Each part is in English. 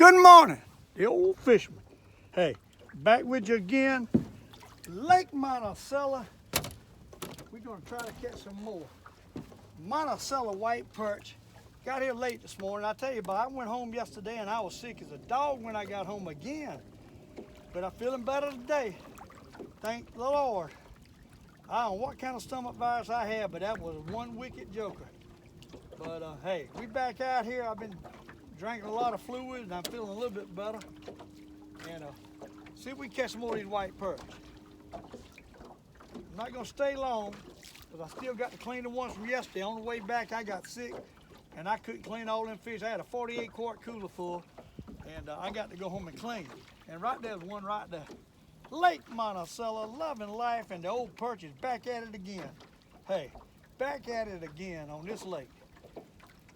Good morning, the old fisherman. Hey, back with you again. Lake Monticello. We're gonna try to catch some more Monticello white perch. Got here late this morning. I tell you, but I went home yesterday and I was sick as a dog when I got home again. But I'm feeling better today. Thank the Lord. I don't know what kind of stomach virus I had, but that was one wicked joker. But hey, we back out here. I've been drinking a lot of fluid and I'm feeling a little bit better. And see if we can catch some more of these white perch. I'm not gonna stay long because I still got to clean the ones from yesterday. On the way back, I got sick and I couldn't clean all them fish. I had a 48-quart cooler full and I got to go home and clean. And right there's one right there. Lake Monticello, loving life, and the old perch is back at it again. Hey, back at it again on this lake.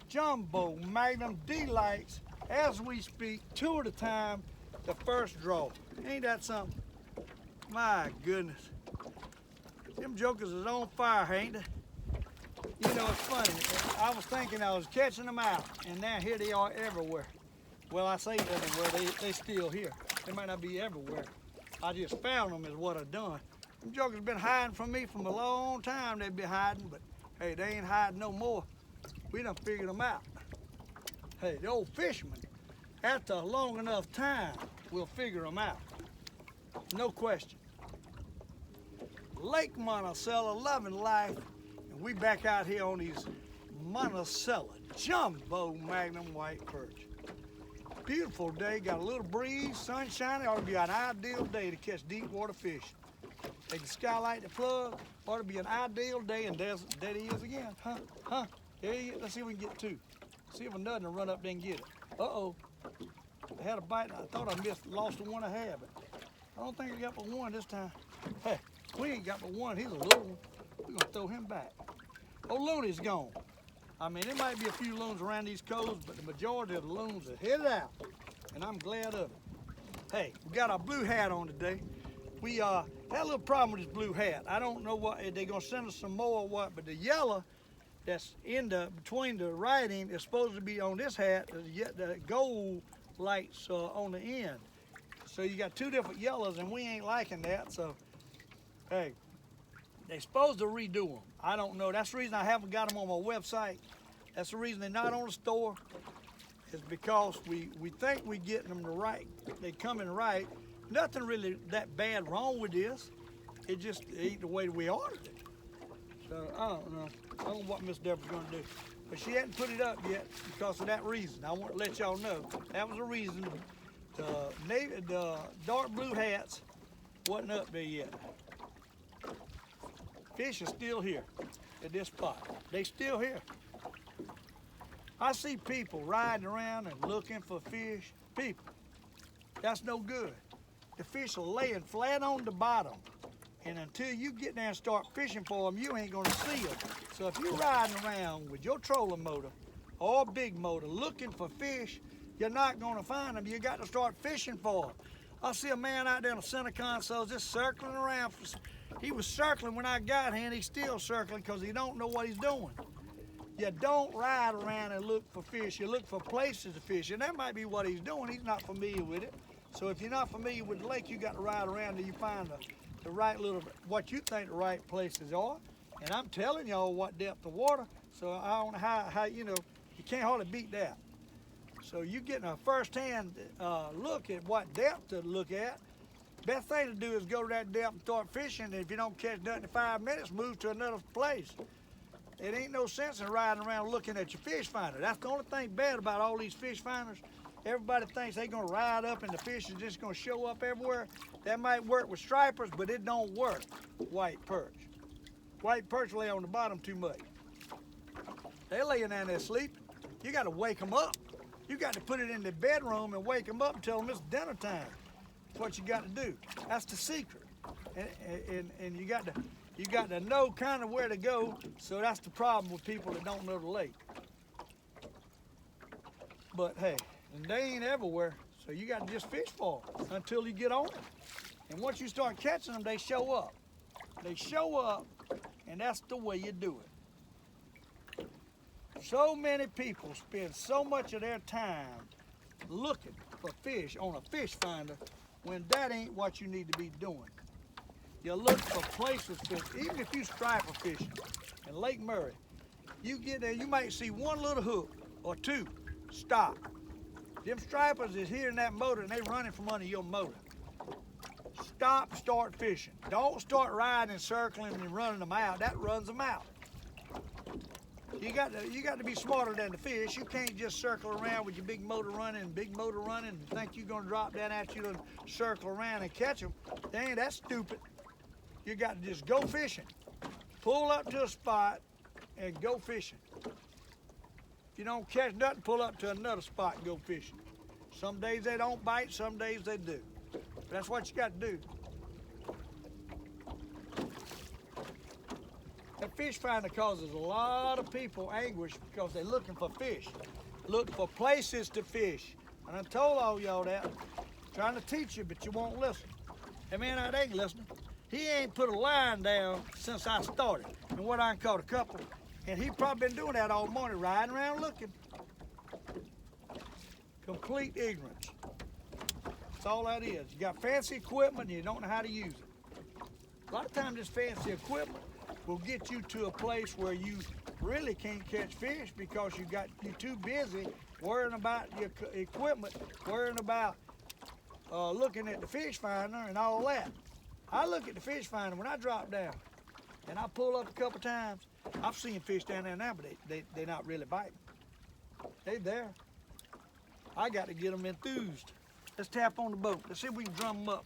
Jumbo, Magnum, delights, as we speak, 2 at a time, the first draw. Ain't that something? My goodness. Them jokers is on fire, ain't they? You know, it's funny. I was thinking I was catching them out, and now here they are everywhere. Well, I say everywhere, they still here. They might not be everywhere. I just found them is what I've done. Them jokers been hiding from me from a long time. They've been hiding, but hey, they ain't hiding no more. We done figured them out. Hey, the old fisherman, after a long enough time, we'll figure them out. No question. Lake Monticello, loving life, and we back out here on these Monticello Jumbo Magnum white perch. Beautiful day, got a little breeze, sunshine. It ought to be an ideal day to catch deep water fish. They can skylight the plug, ought to be an ideal day, and there he is again. There he is. Let's see if we can get 2. See if another will run up there and get it. Uh-oh. I had a bite. I thought I lost the one I had, but I don't think I got but one this time. Hey, we ain't got but one. He's a little one. We're gonna throw him back. Oh, Looney's gone. I mean, there might be a few loons around these coves, but the majority of the loons are headed out, and I'm glad of it. Hey, we got our blue hat on today. We had a little problem with this blue hat. I don't know what, if they're gonna send us some more or what, but the yellow that's between the writing is supposed to be on this hat, the gold lights on the end. So you got 2 different yellows, and we ain't liking that, so hey, they're supposed to redo them. I don't know. That's the reason I haven't got them on my website. That's the reason they're not on the store. Is because we think we're getting them right. They come in right. Nothing really that bad wrong with this. It just ain't the way we ordered it. So I don't know. I don't know what Miss Deborah's gonna do. But she hadn't put it up yet because of that reason. I want to let y'all know. That was the reason the dark blue hats wasn't up there yet. Fish are still here at this spot. They still here. I see people riding around and looking for fish. People, that's no good. The fish are laying flat on the bottom. And until you get there and start fishing for them, you ain't gonna see them. So if you're riding around with your trolling motor or big motor looking for fish, you're not gonna find them. You got to start fishing for them. I see a man out there in the center console just circling around. He was circling when I got here, and he's still circling because he don't know what he's doing. You don't ride around and look for fish. You look for places to fish, and that might be what he's doing. He's not familiar with it. So if you're not familiar with the lake, you got to ride around till you find the right little, what you think the right places are. And I'm telling y'all what depth of water, so I don't know how you know, you can't hardly beat that. So you're getting a first-hand look at what depth to look at. Best thing to do is go to that depth and start fishing, and if you don't catch nothing in 5 minutes, move to another place. It ain't no sense in riding around looking at your fish finder. That's the only thing bad about all these fish finders. Everybody thinks they're gonna ride up and the fish is just gonna show up everywhere. That might work with stripers, but it don't work with white perch. White perch lay on the bottom too much. They're laying down there sleeping. You gotta wake them up. You got to put it in the bedroom and wake them up and tell them it's dinner time. That's what you got to do. That's the secret. And you got to know kind of where to go. So that's the problem with people that don't know the lake. But hey, and they ain't everywhere. So you got to just fish for them until you get on them. And once you start catching them, they show up. They show up, and that's the way you do it. So many people spend so much of their time looking for fish on a fish finder when that ain't what you need to be doing. You look for places fish, even if you striper fishing in Lake Murray, you get there, you might see one little hook or two, stop. Them stripers is here in that motor and they running from under your motor. Stop, start fishing. Don't start riding and circling and running them out. That runs them out. You got to be smarter than the fish. You can't just circle around with your big motor running and think you're gonna drop down at you and circle around and catch them. Dang, that's stupid. You got to just go fishing. Pull up to a spot and go fishing. If you don't catch nothing, pull up to another spot and go fishing. Some days they don't bite, some days they do. But that's what you got to do. That fish finder causes a lot of people anguish because they're looking for fish, looking for places to fish. And I told all y'all that, trying to teach you, but you won't listen. Hey man, I ain't listening. He ain't put a line down since I started. And what I caught a couple. And he probably been doing that all morning, riding around looking. Complete ignorance. That's all that is. You got fancy equipment and you don't know how to use it. A lot of times this fancy equipment will get you to a place where you really can't catch fish because you're too busy worrying about your equipment, worrying about looking at the fish finder and all that. I look at the fish finder when I drop down and I pull up a couple times. I've seen fish down there now, but they're not really biting. They there. I got to get them enthused. Let's tap on the boat. Let's see if we can drum them up.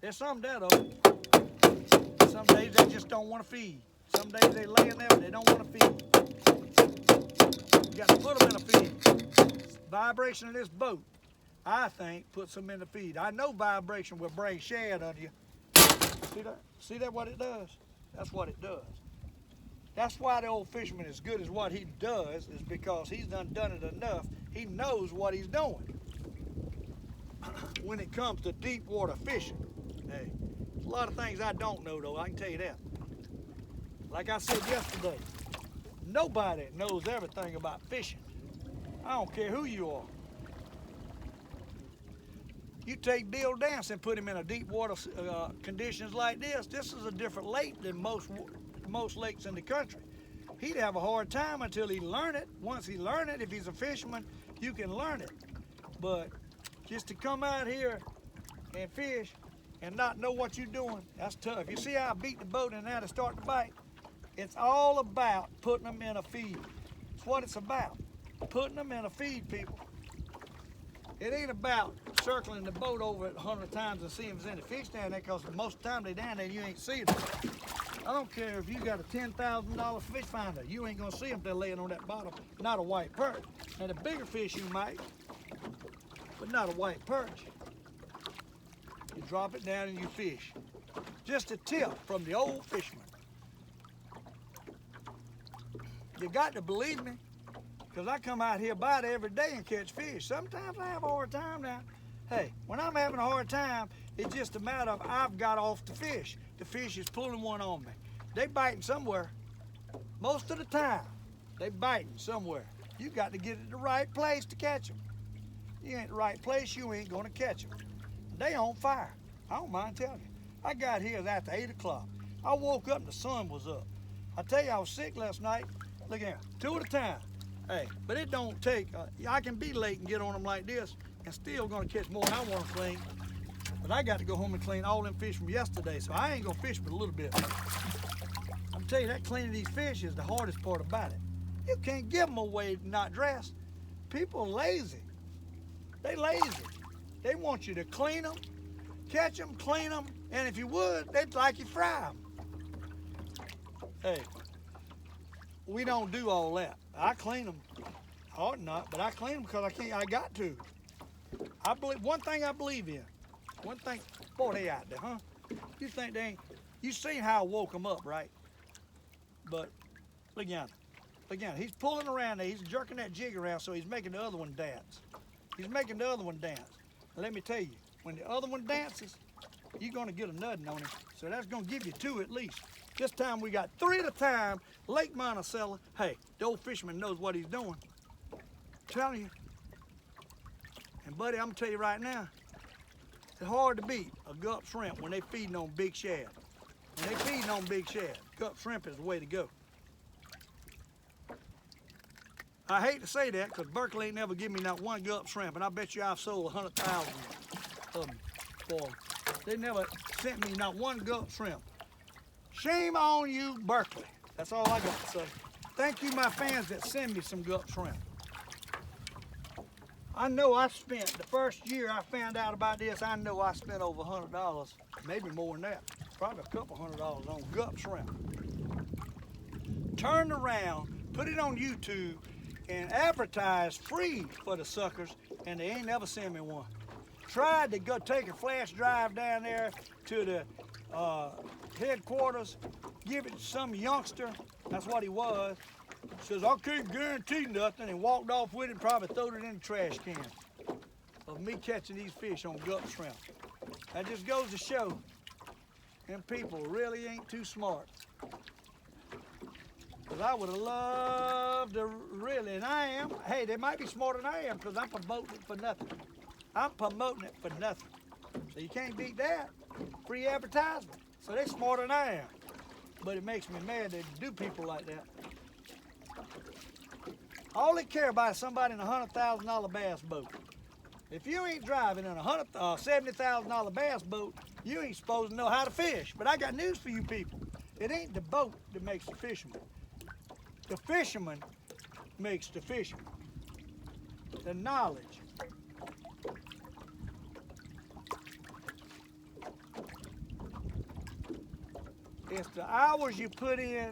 There's some there though. Some days they just don't want to feed. Some days they laying there but they don't want to feed. You got to put them in a feed. Vibration of this boat, I think, puts them in the feed. I know vibration will bring shad under you. See that? See that what it does? That's what it does. That's why the Old Fisherman is good as what he does, is because he's done it enough. He knows what he's doing when it comes to deep water fishing. Hey, a lot of things I don't know though, I can tell you that. Like I said yesterday, nobody knows everything about fishing. I don't care who you are. You take Bill Dance and put him in a deep water conditions like this. This is a different lake than most lakes in the country. He'd have a hard time until he learned it. Once he learned it, if he's a fisherman, you can learn it. But just to come out here and fish and not know what you're doing, that's tough. You see how I beat the boat and now to start to bite? It's all about putting them in a feed. It's what it's about. Putting them in a feed, people. It ain't about circling the boat over it 100 times and seeing if there's any fish down there, because most of the time they down there you ain't seeing them. I don't care if you got a $10,000 fish finder, you ain't gonna see them if they're laying on that bottom, not a white perch. Now the bigger fish you might, but not a white perch. You drop it down and you fish. Just a tip from the Old Fisherman. You got to believe me, because I come out here about every day and catch fish. Sometimes I have a hard time now. Hey, when I'm having a hard time, it's just a matter of I've got off the fish. The fish is pulling one on me. They biting somewhere. Most of the time, they biting somewhere. You got to get at the right place to catch them. You ain't the right place, you ain't gonna catch them. They on fire. I don't mind telling you. I got here after 8 o'clock. I woke up and the sun was up. I tell you, I was sick last night. Look here, 2 at a time. Hey, but it don't take, I can be late and get on them like this and still gonna catch more than I want to clean. But I got to go home and clean all them fish from yesterday, so I ain't gonna fish but a little bit. I'm telling you, that cleaning these fish is the hardest part about it. You can't give them away not dressed. People are lazy. They lazy. They want you to clean them, catch them, clean them, and if you would, they'd like you fry them. Hey, we don't do all that. I clean them. I ought not, but I clean them because I got to. I believe, one thing I believe in, one thing, boy, they out there, huh? You think they ain't, you seen how I woke them up, right? But look yonder, he's pulling around there, he's jerking that jig around so he's making the other one dance. He's making the other one dance. And let me tell you, when the other one dances, you're gonna get a nutting on him. So that's gonna give you 2 at least. This time we got 3 at a time, Lake Monticello. Hey, the Old Fisherman knows what he's doing. I'm telling you, buddy, I'm gonna tell you right now, it's hard to beat a gulp shrimp when they feeding on big shad. When they feeding on big shad, gulp shrimp is the way to go. I hate to say that because Berkeley ain't never given me not one gulp shrimp, and I bet you I've sold 100,000 of them for them. They never sent me not one gulp shrimp. Shame on you, Berkeley. That's all I got to say. Thank you, my fans that send me some gulp shrimp. I know I spent, the first year I found out about this, I know I spent over $100, maybe more than that. Probably a couple $100 on gulp shrimp. Turned around, put it on YouTube, and advertised free for the suckers, and they ain't never sent me one. Tried to go take a flash drive down there to the headquarters, give it to some youngster, that's what he was. Says, I can't guarantee nothing, and walked off with it, probably threw it in the trash can of me catching these fish on gulp shrimp. That just goes to show them people really ain't too smart. Because I would have loved to really, and I am. Hey, they might be smarter than I am because I'm promoting it for nothing. I'm promoting it for nothing. So you can't beat that. Free advertisement. So they're smarter than I am. But it makes me mad they do people like that. All they care about is somebody in a $100,000 bass boat. If you ain't driving in a $70,000 bass boat, you ain't supposed to know how to fish. But I got news for you people. It ain't the boat that makes the fisherman. The fisherman makes the fisherman. The knowledge. It's the hours you put in.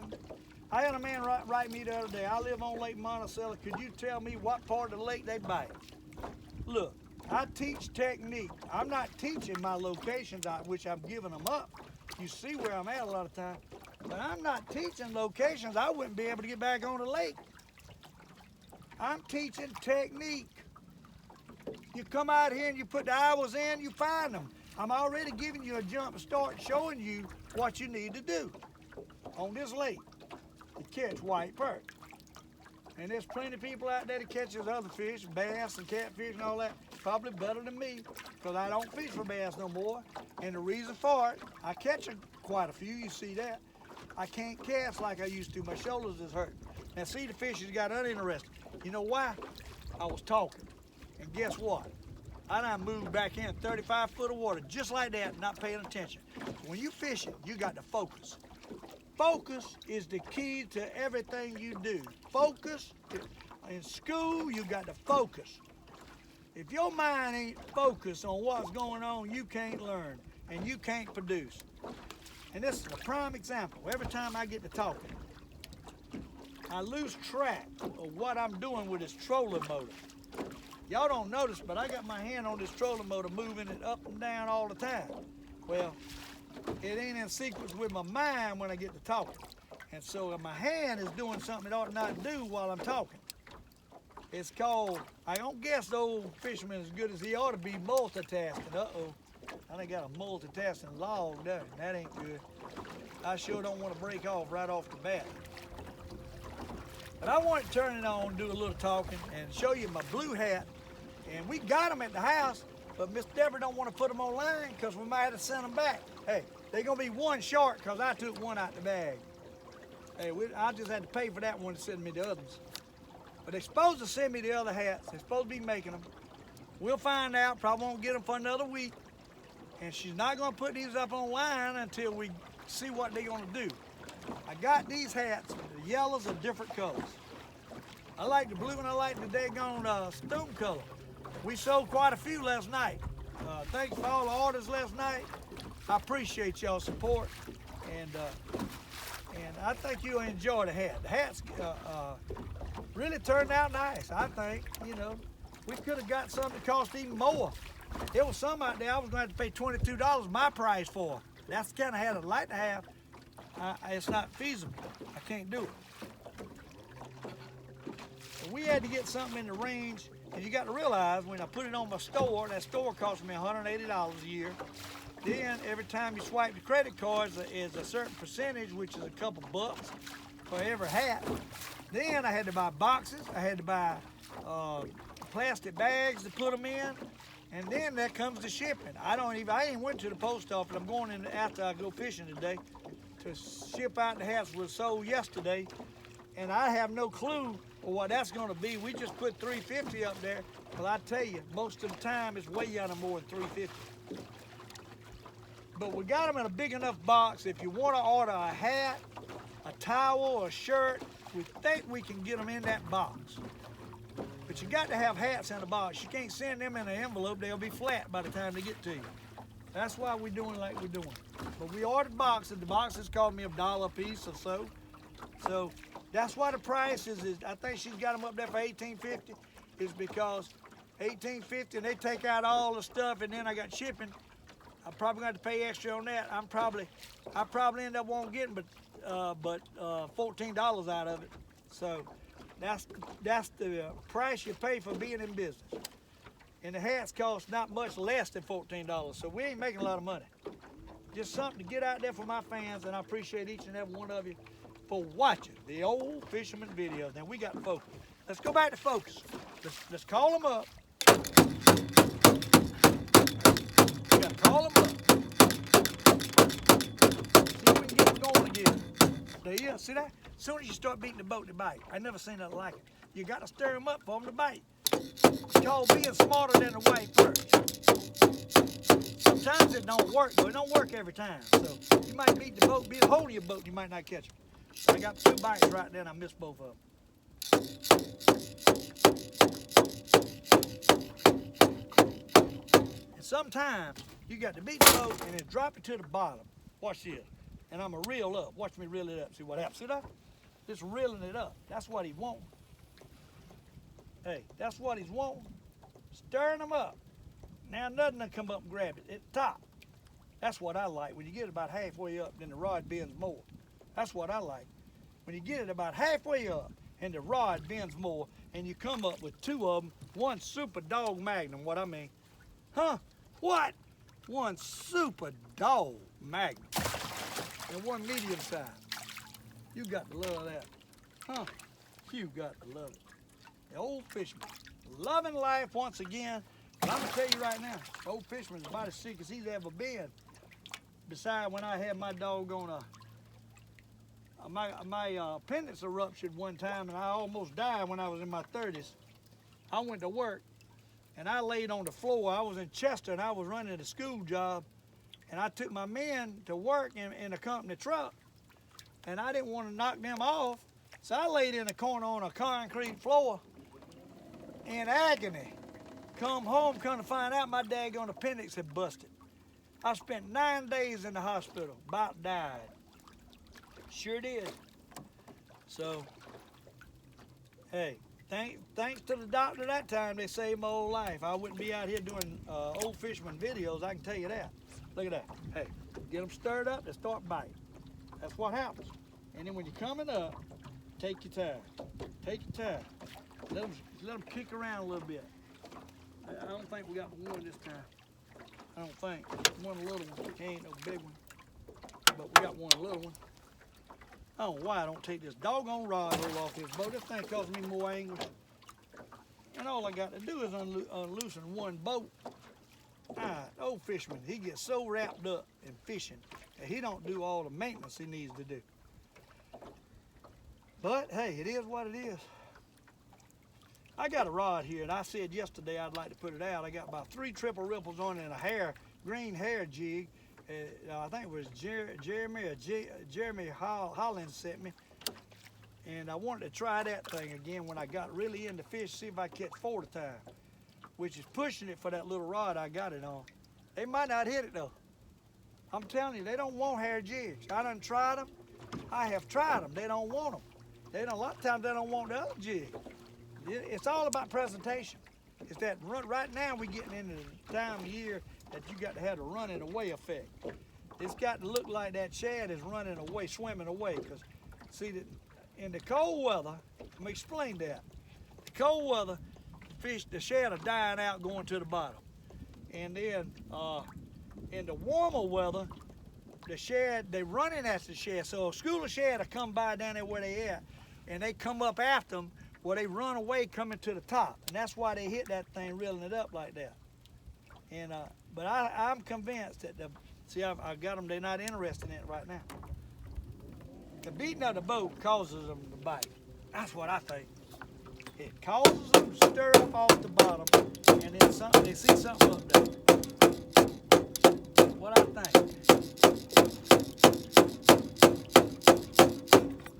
I had a man write me the other day. I live on Lake Monticello. Could you tell me what part of the lake they bite? Look, I teach technique. I'm not teaching my locations, which I'm giving them up. You see where I'm at a lot of times. But I'm not teaching locations. I wouldn't be able to get back on the lake. I'm teaching technique. You come out here and you put the hours in, you find them. I'm already giving you a jump start showing you what you need to do on this lake to catch white perch. And there's plenty of people out there that catches other fish, bass and catfish and all that, probably better than me because I don't fish for bass no more. And the reason for it, I catch quite a few, you see that. I can't cast like I used to, my shoulders is hurting. Now see, the fish has got uninterested. You know why? I was talking. And guess what? I done moved back in 35 foot of water just like that, not paying attention. When you fishing, you got to focus. Focus is the key to everything you do. Focus. In school, you got to focus. If your mind ain't focused on what's going on, you can't learn and you can't produce. And this is a prime example. Every time I get to talking, I lose track of what I'm doing with this trolling motor. Y'all don't notice, but I got my hand on this trolling motor moving it up and down all the time. Well, it ain't in sequence with my mind when I get to talking. And so my hand is doing something it ought not do while I'm talking. It's called, I don't guess the Old Fisherman as good as he ought to be multitasking. Uh-oh, I done got a multitasking log there. That ain't good. I sure don't want to break off right off the bat. But I want to turn it on, do a little talking, and show you my blue hat. And we got them at the house, but Miss Deborah don't want to put them online because we might have to send them back. Hey, they're going to be one short because I took one out the bag. Hey, I just had to pay for that one to send me the others. But they're supposed to send me the other hats. They're supposed to be making them. We'll find out. Probably won't get them for another week. And she's not going to put these up online until we see what they're going to do. I got these hats. The yellows are different colors. I like the blue and I like the daggone stone color. We sold quite a few last night. Thanks for all the orders last night. I appreciate y'all's support. And I think you'll enjoy the hat. The hats really turned out nice, I think. You know, we could have got something that cost even more. There was some out there I was going to have to pay $22 my price for. That's the kind of hat I'd like to have. It's not feasible. I can't do it. So we had to get something in the range, and you got to realize when I put it on my store, that store cost me $180 a year. Then every time you swipe the credit cards is a certain percentage, which is a couple bucks for every hat. Then I had to buy boxes. I had to buy got plastic bags to put them in, and then there comes the shipping. I ain't went to the post office. I'm going in after I go fishing today to ship out the hats was sold yesterday, and I have no clue what that's going to be. We just put $3.50 up there. Well, I tell you, most of the time it's way under more than $3.50. But we got them in a big enough box. If you want to order a hat, a towel, or a shirt, we think we can get them in that box. But you got to have hats in the box. You can't send them in an envelope. They'll be flat by the time they get to you. That's why we're doing like we're doing. But we ordered boxes. The boxes cost me $1 a piece or so. So that's why the price is I think she's got them up there for $18.50. Is because $18.50 and they take out all the stuff, and then I got shipping. I'm probably going to pay extra on that. I probably end up won't getting but $14 out of it. So that's the price you pay for being in business. And the hats cost not much less than $14, so we ain't making a lot of money. Just something to get out there for my fans, and I appreciate each and every one of you for watching the Old Fisherman video. Now we got to focus. Let's go back to focus. Let's call them up. We got to call them up. See if we can get them going again. There you go. See that? As soon as you start beating the boat to bite, I never seen nothing like it. You got to stir them up for them to bite. It's called being smarter than the white perch. Sometimes it don't work, but it don't work every time. So you might beat the boat, be a hold of your boat, you might not catch them. I got 2 bites right there, and I missed both of them. And sometimes you got to beat the boat and then drop it to the bottom. Watch this. And I'm going to reel up. Watch me reel it up. See what happens? See that? Just reeling it up. That's what he wants. Hey, that's what he's wanting. Stirring them up. Now nothing will come up and grab it at the top. That's what I like. When you get it about halfway up, then the rod bends more. That's what I like. When you get it about halfway up and the rod bends more, and you come up with 2 of them, one super dog magnum, what I mean. Huh? What? One super dog magnum. And one medium size. You got to love that. Huh? You got to love it. The Old Fisherman, loving life once again. But I'm going to tell you right now, Old Fisherman's about as sick as he's ever been. Besides, when I had my doggone, my appendix erupted one time, and I almost died when I was in my 30s. I went to work, and I laid on the floor. I was in Chester, and I was running a school job, and I took my men to work in a company truck, and I didn't want to knock them off, so I laid in a corner on a concrete floor in agony. Come home, come to find out my daggone appendix had busted. I spent 9 days in the hospital, about died. Sure did. So, hey, thanks to the doctor that time, they saved my whole life. I wouldn't be out here doing Old Fisherman videos, I can tell you that. Look at that. Hey, get them stirred up, they start biting. That's what happens. And then when you're coming up, take your time. Take your time. Let them kick around a little bit. I don't think we got one this time. I don't think. One little one. He ain't no big one. But we got one little one. I don't know why I don't take this doggone rod hole off this boat. This thing causes me more anguish. And all I got to do is unloosen one boat. Old Fisherman, he gets so wrapped up in fishing that he don't do all the maintenance he needs to do. But hey, it is what it is. I got a rod here, and I said yesterday I'd like to put it out. I got about 3 triple ripples on it and a green hair jig. I think it was Jeremy Hollins sent me. And I wanted to try that thing again when I got really into fish, see if I catch 4 at a time, which is pushing it for that little rod I got it on. They might not hit it though. I'm telling you, they don't want hair jigs. I done tried them. I have tried them. They don't want them. A lot of times they don't want the other jig. It's all about presentation. It's that right now we're getting into the time of year that you got to have the running away effect. It's got to look like that shad is running away, swimming away. Because see, in the cold weather, let me explain that. The cold weather, the shad are dying out, going to the bottom. And then in the warmer weather, the shad, they running at the shad. So a school of shad will come by down there where they at, and they come up after them Well, they run away coming to the top, and that's why they hit that thing, reeling it up like that. And but I'm convinced that I got them. They're not interested in it right now. The beating of the boat causes them to bite. That's what I think. It causes them to stir up off the bottom, and then they see something up there. What I think.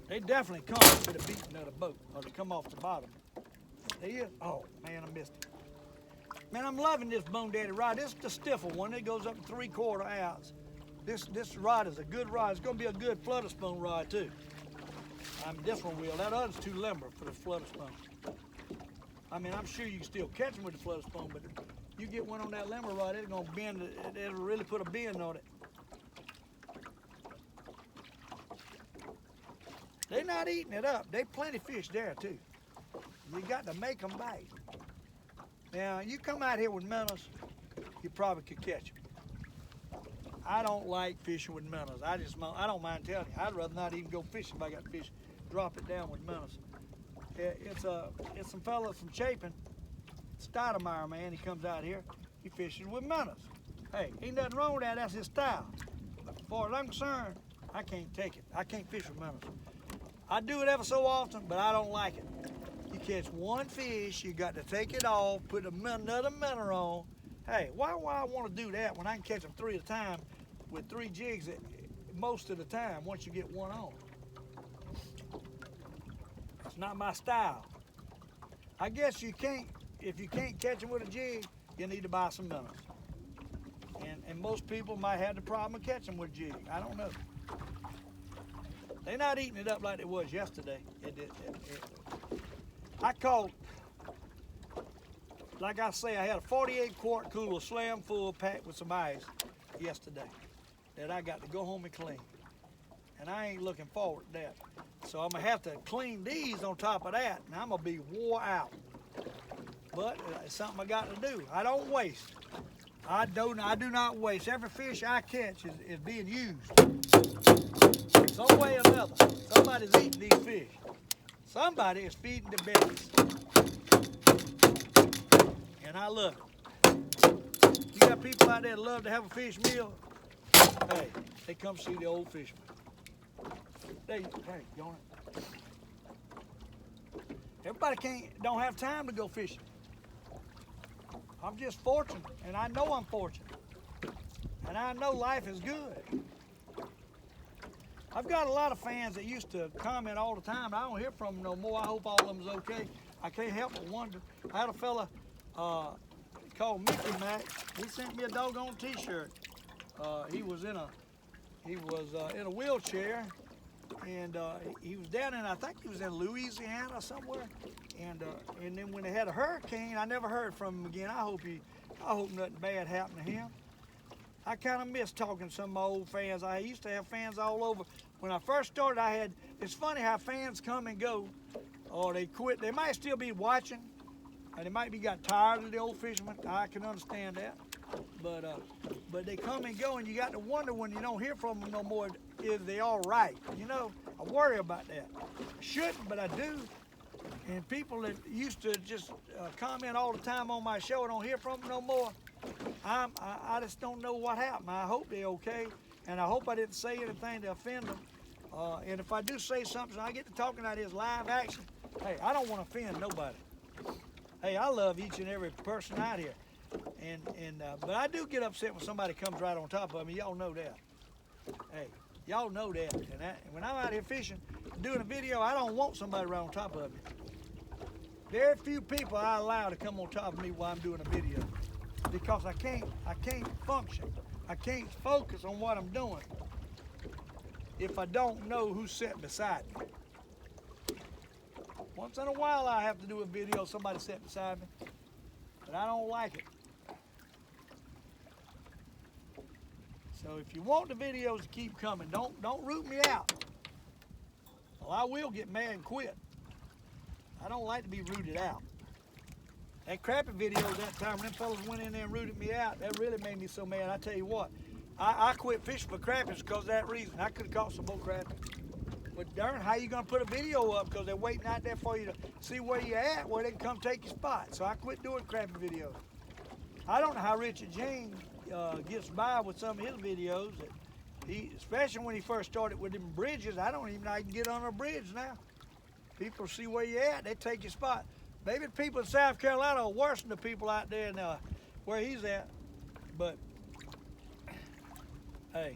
They definitely come to the beating of the boat, or they come off the bottom. They is. Oh man, I missed it. Man, I'm loving this Bone Daddy rod. This is the stiffer one. It goes up to 3/4 ounce. This rod is a good rod. It's going to be a good flutter spoon rod too. I mean, this one will. That other's too limber for the flutter spoon. I mean, I'm sure you can still catch them with the flutter spoon, but you get one on that limber rod, it's going to bend. It'll really put a bend on it. They're not eating it up. They plenty fish there too. You got to make them bite. Now, you come out here with minnows, you probably could catch them. I don't like fishing with minnows. I don't mind telling you. I'd rather not even go fishing if I got fish. Drop it down with minnows. It's some fellas from Chapin, Stoudemire, man. He comes out here. He fishes with minnows. Hey, ain't nothing wrong with that. That's his style. But as far as I'm concerned, I can't take it. I can't fish with minnows. I do it ever so often, but I don't like it. You catch one fish, you got to take it off, put another minnow on. Hey, why I want to do that when I can catch them 3 at a time with 3 jigs most of the time once you get one on? It's not my style. I guess if you can't catch them with a jig, you need to buy some minnows. And most people might have the problem of catching them with a jig. I don't know. They're not eating it up like it was yesterday. I caught, like I say, I had a 48-quart cooler slam full packed with some ice yesterday that I got to go home and clean. And I ain't looking forward to that. So I'm going to have to clean these on top of that, and I'm going to be wore out. But it's something I got to do. I don't waste. I do not waste. Every fish I catch is being used. Some way or another. Somebody's eating these fish. Somebody is feeding the babies. And I love it. You got people out there that love to have a fish meal. Hey, they come see the Old Fisherman. Hey, you on it? Everybody don't have time to go fishing. I'm just fortunate, and I know I'm fortunate. And I know life is good. I've got a lot of fans that used to comment all the time. I don't hear from them no more. I hope all of them's okay. I can't help but wonder. I had a fella called Mickey Mac. He sent me a doggone T-shirt. He was in a wheelchair, and he was down in, I think he was in Louisiana somewhere. And then when they had a hurricane, I never heard from him again. I hope nothing bad happened to him. I kind of miss talking to some of my old fans. I used to have fans all over. When I first started, it's funny how fans come and go, or they quit. They might still be watching, and they might be got tired of the Old Fisherman. I can understand that. But they come and go, and you got to wonder when you don't hear from them no more, is they all right? You know, I worry about that. I shouldn't, but I do. And people that used to just comment all the time on my show, I don't hear from them no more. I just don't know what happened. I hope they're okay, and I hope I didn't say anything to offend them. And if I do say something, I get to talking out his live action. Hey, I don't want to offend nobody. Hey, I love each and every person out here, but I do get upset when somebody comes right on top of me. Y'all know that. Hey, y'all know that. And when I'm out here fishing, doing a video, I don't want somebody right on top of me. Very few people I allow to come on top of me while I'm doing a video, because I can't function. I can't focus on what I'm doing if I don't know who's sitting beside me. Once in a while I have to do a video, somebody sitting beside me, but I don't like it. So if you want the videos to keep coming, don't root me out. Well, I will get mad and quit. I don't like to be rooted out. That crappie video that time when them fellas went in there and rooted me out, that really made me so mad. I tell you what, I quit fishing for crappies because of that reason. I could have caught some more crappies. But darn, how you gonna put a video up? Because they're waiting out there for you to see where you at, where they can come take your spot. So I quit doing crappie videos. I don't know how Richard James gets by with some of his videos. Especially when he first started with them bridges, I don't even know I can get on a bridge now. People see where you at, they take your spot. Maybe the people in South Carolina are worse than the people out there in, where he's at. But hey,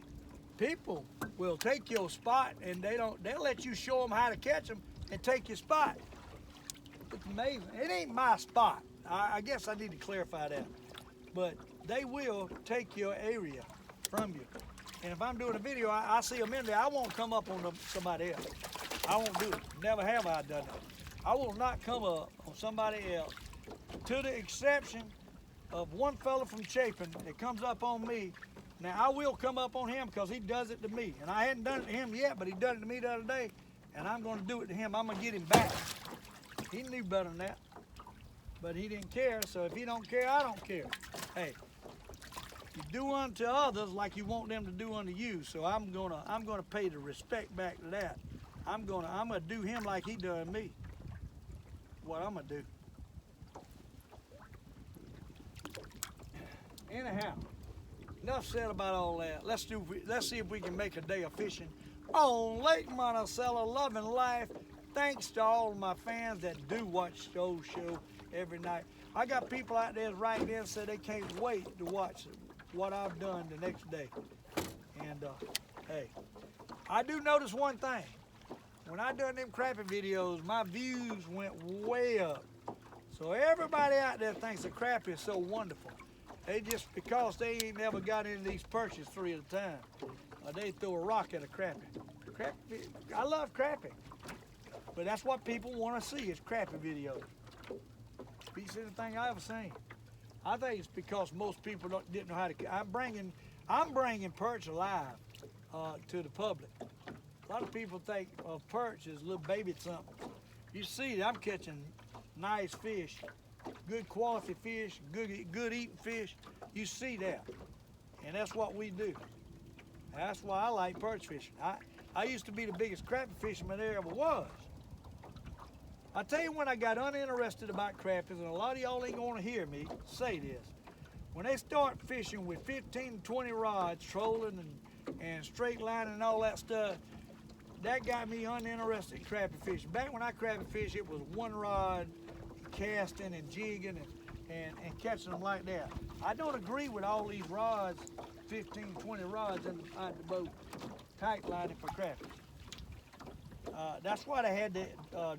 people will take your spot and they'll let you show them how to catch them and take your spot. It's amazing. It ain't my spot. I guess I need to clarify that. But they will take your area from you. And if I'm doing a video, I see them in there, I won't come up on somebody else. I won't do it. Never have I done that. I will not come up on somebody else, to the exception of one fella from Chapin that comes up on me. Now, I will come up on him because he does it to me. And I hadn't done it to him yet, but he done it to me the other day. And I'm going to do it to him. I'm going to get him back. He knew better than that. But he didn't care, so if he don't care, I don't care. Hey, you do unto others like you want them to do unto you. So I'm gonna pay the respect back to that. I'm gonna do him like he done me. What I'm gonna do. Anyhow, enough said about all that. Let's see if we can make a day of fishing on Lake Monticello. Loving life. Thanks to all of my fans that do watch the show every night. I got people out there right there say they can't wait to watch what I've done the next day. And hey, I do notice one thing. When I done them crappie videos, my views went way up. So everybody out there thinks the crappie is so wonderful. They just, because they ain't never got into these perches 3 at a time, they throw a rock at a crappie. I love crappie. But that's what people want to see is crappie videos. Beats anything I ever seen. I think it's because most people didn't know how to. I'm bringing perch alive to the public. A lot of people think of perch as little baby something. You see, I'm catching nice fish, good quality fish, good eating fish. You see that, and that's what we do. That's why I like perch fishing. I used to be the biggest crappie fisherman there ever was. I tell you when I got uninterested about crappies, and a lot of y'all ain't gonna hear me say this. When they start fishing with 15 to 20 rods, trolling and straight line and all that stuff, that got me uninterested in crappie fishing. Back when I crappie fished, it was one rod, casting and jigging and catching them like that. I don't agree with all these rods, 15, 20 rods in the boat, tight lining for crappies. That's why they had to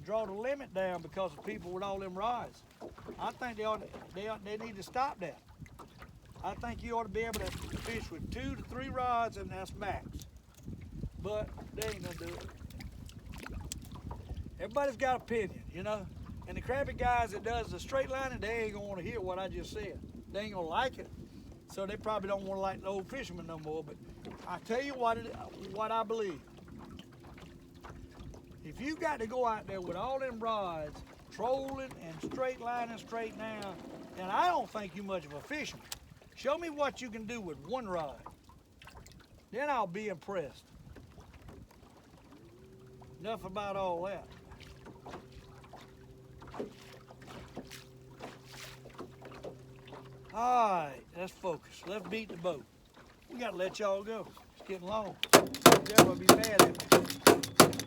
draw the limit down because of people with all them rods. I think they need to stop that. I think you ought to be able to fish with 2 to 3 rods and that's max. But they ain't gonna do it. Everybody's got opinion, you know. And the crappie guys that does the straight lining, they ain't gonna want to hear what I just said. They ain't gonna like it. So they probably don't want to like the Old Fisherman no more. But I tell you what I believe. If you got to go out there with all them rods, trolling and straight lining straight down, then I don't think you much of a fisherman. Show me what you can do with one rod. Then I'll be impressed. Enough about all that. All right, let's focus. Let's beat the boat. We got to let y'all go. It's getting long. Y'all will be mad at me.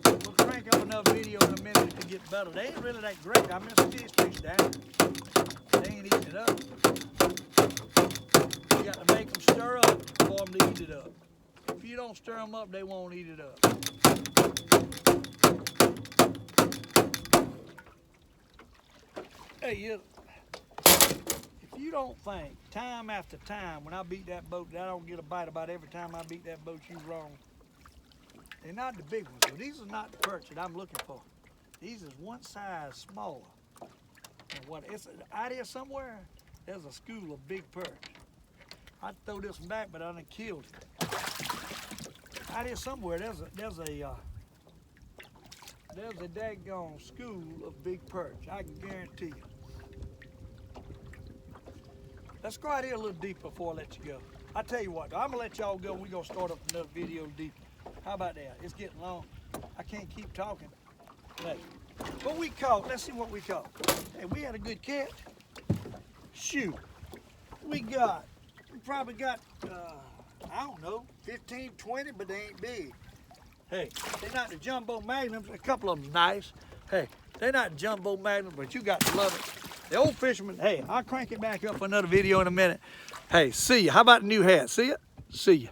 We'll crank up another video in a minute if it gets better. They ain't really that great. I missed this fish down. They ain't eating it up. You got to make them stir up for them to eat it up. If you don't stir them up, they won't eat it up. Hey, if you don't think time after time when I beat that boat that I don't get a bite about every time I beat that boat, you wrong. They're not the big ones, but these are not the perch that I'm looking for. These is one size smaller. And what it's out here somewhere, there's a school of big perch. I'd throw this one back, but I done killed it. Out here somewhere, there's a daggone school of big perch. I can guarantee you. Let's go out here a little deeper before I let you go. I tell you what, I'm gonna let y'all go. We're gonna start up another video deeper. How about that? It's getting long. I can't keep talking. Hey, what we caught, let's see what we caught. Hey, we had a good catch. Shoot, we probably got, I don't know, 15, 20, but they ain't big. Hey, they're not the jumbo magnums. A couple of them's nice. Hey, they're not jumbo magnums, but you got to love it. The Old Fisherman, hey, I'll crank it back up for another video in a minute. Hey, see ya. How about the new hat? See ya? See ya.